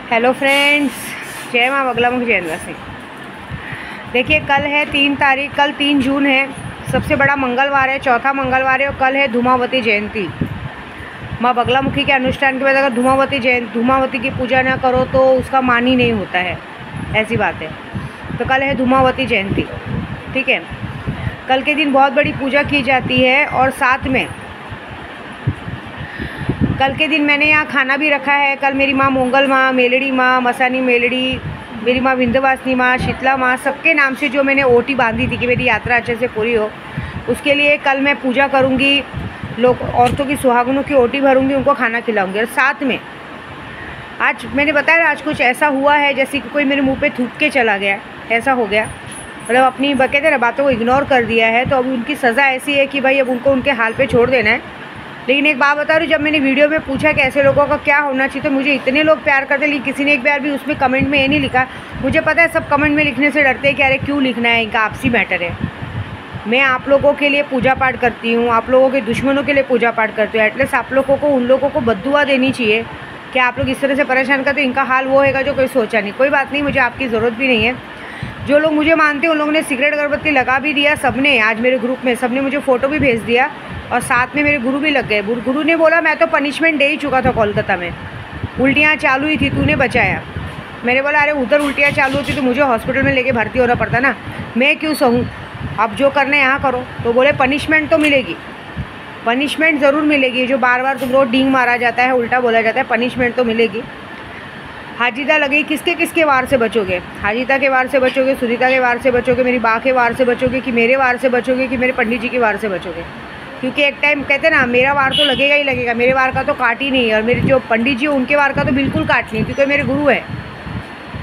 Hello friends, जय माँ बगलामुख जयेंद्र सिंह। देखिए, कल है 3 तारीख, कल 3 जून है, सबसे बड़ा मंगलवार है, चौथा मंगलवार है और कल है धूमावती जयंती। माँ बगलामुखी के अनुष्ठान के बाद अगर धूमावती की पूजा ना करो तो उसका मान ही नहीं होता है, ऐसी बात है। तो कल है धूमावती जयंती, ठीक है। कल के दिन बहुत बड़ी पूजा की जाती है और साथ में कल के दिन मैंने यहाँ खाना भी रखा है। कल मेरी माँ मोंगल माँ, मेलड़ी माँ, मसानी मेलड़ी, मेरी माँ विंध्यवासिनी माँ, शीतला माँ, सबके नाम से जो मैंने ओटी बांधी थी कि मेरी यात्रा अच्छे से पूरी हो, उसके लिए कल मैं पूजा करूँगी। लोग औरतों की सुहागनों की ओटी भरूँगी, उनको खाना खिलाऊँगी। और साथ में आज मैंने बताया, आज कुछ ऐसा हुआ है जैसे कि कोई मेरे मुँह पे थूक के चला गया, ऐसा हो गया। मतलब अपनी कहते ना बातों को इग्नोर कर दिया है, तो अब उनकी सज़ा ऐसी है कि भाई अब उनको उनके हाल पे छोड़ देना है। लेकिन एक बात बता रही हूँ, जब मैंने वीडियो में पूछा कि ऐसे लोगों का क्या होना चाहिए, तो मुझे इतने लोग प्यार करते, लेकिन किसी ने एक बार भी उसमें कमेंट में ये नहीं लिखा। मुझे पता है सब कमेंट में लिखने से डरते हैं कि अरे क्यों लिखना है, इनका आपसी मैटर है। मैं आप लोगों के लिए पूजा पाठ करती हूँ, आप लोगों के दुश्मनों के लिए पूजा पाठ करती हूँ। एटलीस्ट आप लोगों को उन लोगों को बद्दुआ देनी चाहिए कि आप लोग इस तरह से परेशान करते, इनका हाल वो होगा जो कोई सोचा नहीं। कोई बात नहीं, मुझे आपकी ज़रूरत भी नहीं है। जो लोग मुझे मानते हैं उन लोगों ने सिगरेट अगरबत्ती लगा भी दिया, सबने आज मेरे ग्रुप में सबने मुझे फ़ोटो भी भेज दिया और साथ में मेरे गुरु भी लग गए। गुरु ने बोला मैं तो पनिशमेंट दे ही चुका था कोलकाता में, उल्टियाँ चालू ही थी, तूने बचाया। मैंने बोला अरे उधर उल्टियाँ चालू होती तो मुझे हॉस्पिटल में लेके भर्ती होना पड़ता ना, मैं क्यों सहूँ, अब जो करना है यहाँ करो। तो बोले पनिशमेंट तो मिलेगी, पनिशमेंट ज़रूर मिलेगी। जो बार बार तुम रोज डींग मारा जाता है, उल्टा बोला जाता है, पनिशमेंट तो मिलेगी। हाजिदा लगी, किसके किसके वार से बचोगे? हाजिदा के वार से बचोगे, सुनीता के वार से बचोगे, मेरी बा के वार से बचोगे, कि मेरे वार से बचोगे, कि मेरे पंडित जी के वार से बचोगे? क्योंकि एक टाइम कहते ना मेरा वार तो लगेगा ही लगेगा, मेरे वार का तो काट ही नहीं है, और मेरे जो पंडित जी उनके वार का तो बिल्कुल काट नहीं, क्योंकि मेरे गुरु है।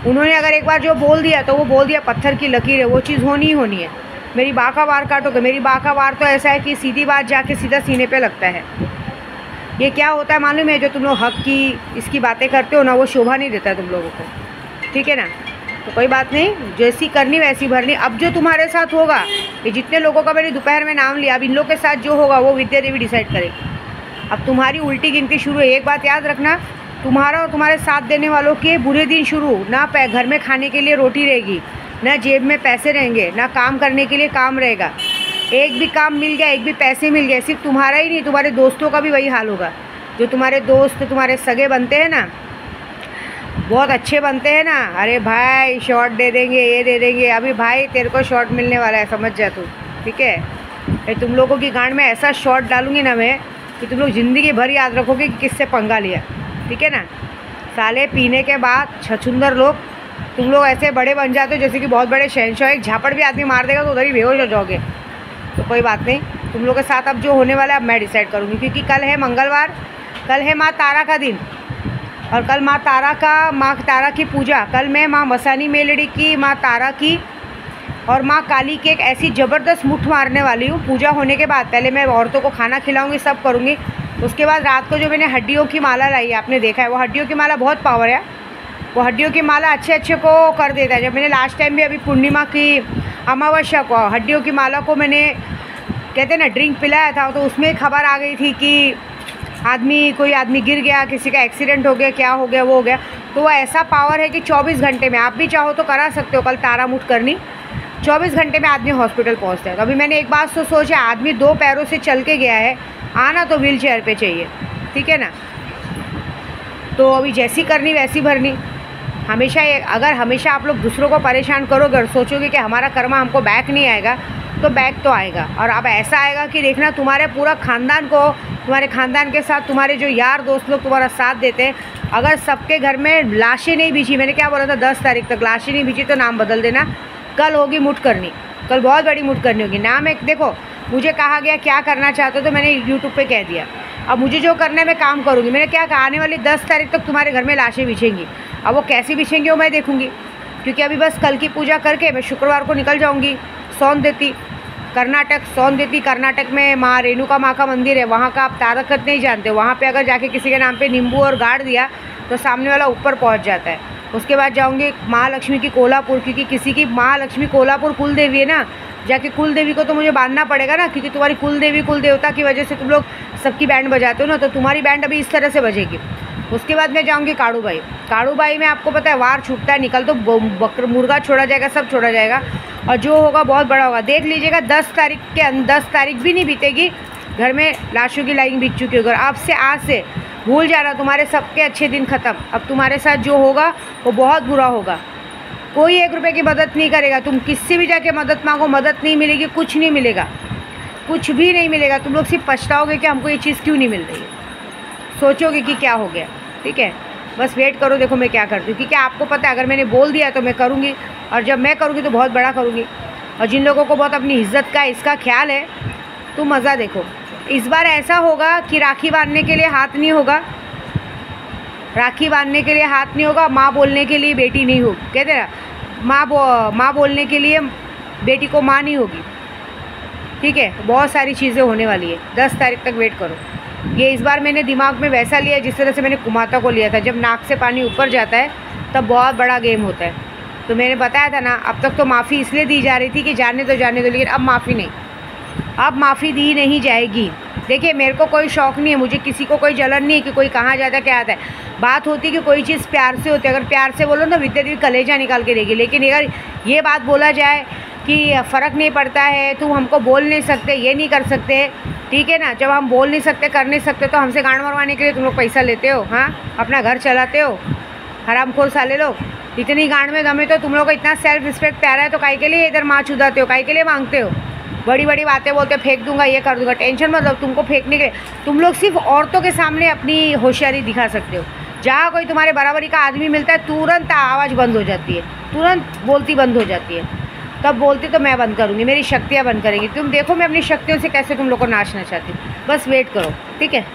उन्होंने अगर एक बार जो बोल दिया तो वो बोल दिया, पत्थर की लकीर है, वो चीज़ होनी ही होनी है। मेरी बा का वार काटोगे, मेरी बा का वार तो ऐसा है कि सीधी बात जाके सीधा सीने पे लगता है। ये क्या होता है मालूम है, जो तुम लोग हक की इसकी बातें करते हो ना, वो शोभा नहीं देता है तुम लोगों को, ठीक है ना। तो कोई बात नहीं, जैसी करनी वैसी भरनी। अब जो तुम्हारे साथ होगा, ये जितने लोगों का मैंने दोपहर में नाम लिया, अब इन लोग के साथ जो होगा वो विद्या देवी डिसाइड करेगी। अब तुम्हारी उल्टी गिनती शुरू है। एक बात याद रखना, तुम्हारा और तुम्हारे साथ देने वालों के बुरे दिन शुरू। ना घर में खाने के लिए रोटी रहेगी, ना जेब में पैसे रहेंगे, ना काम करने के लिए काम रहेगा। एक भी काम मिल गया, एक भी पैसे मिल गए, सिर्फ तुम्हारा ही नहीं, तुम्हारे दोस्तों का भी वही हाल होगा। जो तुम्हारे दोस्त तुम्हारे सगे बनते हैं ना, बहुत अच्छे बनते हैं ना, अरे भाई शॉर्ट दे देंगे, ये दे देंगे। अभी भाई तेरे को शॉर्ट मिलने वाला है, समझ जा तू, ठीक है। तुम लोगों की गांड में ऐसा शॉर्ट डालूंगी ना मैं कि तुम लोग ज़िंदगी भर याद रखोगे कि किससे पंगा लिया, ठीक है ना। साले पीने के बाद छछुंदर लोग, तुम लोग ऐसे बड़े बन जाते हो जैसे कि बहुत बड़े शहंशाह। एक झापड़ भी आदमी मार देगा तो उधर ही बेहोश हो जाओगे। तो कोई बात नहीं, तुम लोग के साथ अब जो होने वाला है अब मैं डिसाइड करूँगी, क्योंकि कल है मंगलवार, कल है माँ तारा का दिन, और कल माँ तारा की पूजा। कल मैं माँ मसानी मेलड़ी की, माँ तारा की और माँ काली की एक ऐसी ज़बरदस्त मुठ मारने वाली हूँ। पूजा होने के बाद पहले मैं औरतों को खाना खिलाऊंगी, सब करूँगी। उसके बाद रात को जो मैंने हड्डियों की माला लाई है, आपने देखा है, वो हड्डियों की माला बहुत पावर है। वो हड्डियों की माला अच्छे अच्छे को कर देता है। जब मैंने लास्ट टाइम भी अभी पूर्णिमा की अमावस्या को हड्डियों की माला को मैंने कहते ना ड्रिंक पिलाया था, तो उसमें खबर आ गई थी कि कोई आदमी गिर गया, किसी का एक्सीडेंट हो गया, क्या हो गया, वो हो गया। तो वो ऐसा पावर है कि 24 घंटे में, आप भी चाहो तो करा सकते हो कल तारा मुठ करनी, 24 घंटे में आदमी हॉस्पिटल पहुंचता है। तो अभी मैंने एक बात तो सोचा, आदमी 2 पैरों से चल के गया है, आना तो व्हील चेयर पर चाहिए, ठीक है ना। तो अभी जैसी करनी वैसी भरनी। हमेशा अगर हमेशा आप लोग दूसरों को परेशान करोगे और सोचोगे कि हमारा कर्मा हमको बैक नहीं आएगा, तो बैक तो आएगा। और अब ऐसा आएगा कि देखना, तुम्हारे पूरा ख़ानदान को, तुम्हारे ख़ानदान के साथ तुम्हारे जो यार दोस्त लोग तुम्हारा साथ देते हैं, अगर सबके घर में लाशें नहीं बिछी, मैंने क्या बोला था 10 तारीख तक लाशें नहीं बिछी, तो नाम बदल देना। कल होगी मुठ करनी, कल बहुत बड़ी मुठ करनी होगी। नाम एक देखो, मुझे कहा गया क्या करना चाहते हो, तो मैंने यूट्यूब पे कह दिया। अब मुझे जो करना है मैं काम करूँगी। मैंने क्या कहा, आने वाली 10 तारीख तक तुम्हारे घर में लाशें बिछेंगी। अब वो कैसी बिछेंगी वो मैं देखूँगी, क्योंकि अभी बस कल की पूजा करके मैं शुक्रवार को निकल जाऊँगी सौंदती कर्नाटक में माँ रेणुका माँ का मंदिर है। वहाँ का आप तारकत नहीं जानते, वहाँ पे अगर जाके किसी के नाम पे नींबू और गाड़ दिया तो सामने वाला ऊपर पहुँच जाता है। उसके बाद जाऊँगी महालक्ष्मी की कोल्हापुर, क्योंकि किसी की महालक्ष्मी कोल्हापुर कुल देवी है ना, जाके कुल देवी को तो मुझे बांधना पड़ेगा ना, क्योंकि तुम्हारी कुल देवी कुल देवता की वजह से तुम लोग सबकी बैंड बजाते हो ना, तो तुम्हारी बैंड अभी इस तरह से बजेगी। उसके बाद मैं जाऊँगी काड़ूबाई। काड़ूबाई में आपको पता है वार छूटता है, निकल तो मुर्गा छोड़ा जाएगा, सब छोड़ा जाएगा और जो होगा बहुत बड़ा होगा। देख लीजिएगा 10 तारीख भी नहीं बीतेगी, घर में लाशों की लाइन बीत चुकी होगी। और अब से आज से भूल जाना, तुम्हारे सबके अच्छे दिन ख़त्म। अब तुम्हारे साथ जो होगा वो बहुत बुरा होगा। कोई 1 रुपये की मदद नहीं करेगा, तुम किससे भी जाके मदद मांगो, मदद नहीं मिलेगी, कुछ नहीं मिलेगा, कुछ भी नहीं मिलेगा। तुम लोग सिर्फ पछताओगे कि हमको ये चीज़ क्यों नहीं मिल रही है, सोचोगे कि क्या हो गया। ठीक है, बस वेट करो, देखो मैं क्या करती हूँ, क्योंकि आपको पता है अगर मैंने बोल दिया तो मैं करूँगी, और जब मैं करूँगी तो बहुत बड़ा करूँगी। और जिन लोगों को बहुत अपनी इज्जत का इसका ख्याल है, तो मज़ा देखो। इस बार ऐसा होगा कि राखी बांधने के लिए हाथ नहीं होगा, राखी बांधने के लिए हाथ नहीं होगा, माँ बोलने के लिए बेटी नहीं होगी। कहते ना, माँ बोलने के लिए बेटी को माँ नहीं होगी। ठीक है, बहुत सारी चीज़ें होने वाली है। 10 तारीख तक वेट करो। ये इस बार मैंने दिमाग में वैसा लिया जिस तरह से मैंने कुमाता को लिया था। जब नाक से पानी ऊपर जाता है तब बहुत बड़ा गेम होता है। तो मैंने बताया था ना, अब तक तो माफ़ी इसलिए दी जा रही थी कि जाने दो, लेकिन अब माफ़ी नहीं, अब माफ़ी दी नहीं जाएगी। देखिए, मेरे को कोई शौक़ नहीं है, मुझे किसी को कोई जलन नहीं है कि कोई कहाँ जाता क्या आता है। बात होती है कि कोई चीज़ प्यार से होती है, अगर प्यार से बोलो तो विद्या देवी कलेजा निकाल के देगी। लेकिन अगर ये बात बोला जाए कि फ़र्क नहीं पड़ता है, तुम हमको बोल नहीं सकते, ये नहीं कर सकते, ठीक है ना, जब हम बोल नहीं सकते, कर नहीं सकते, तो हमसे गांड मरवाने के लिए तुम लोग पैसा लेते हो। हाँ, अपना घर चलाते हो, हरामखोर साले लोग। इतनी गांड में दमे तो तुम लोग को इतना सेल्फ रिस्पेक्ट प्यारा है, तो काहे के लिए इधर माँ चुदाते हो, काहे के लिए मांगते हो, बड़ी बड़ी बातें बोलते, फेंक दूंगा, ये कर दूंगा। टेंशन मत लो, तुमको फेंकने के लिए तुम लोग सिर्फ औरतों के सामने अपनी होशियारी दिखा सकते हो। जहाँ कोई तुम्हारे बराबरी का आदमी मिलता है, तुरंत आवाज़ बंद हो जाती है, तुरंत बोलती बंद हो जाती है। तब बोलती तो मैं बंद करूँगी, मेरी शक्तियाँ बंद करेंगी। तुम देखो मैं अपनी शक्तियों से कैसे तुम लोग को नाचना चाहती हूँ, बस वेट करो। ठीक है।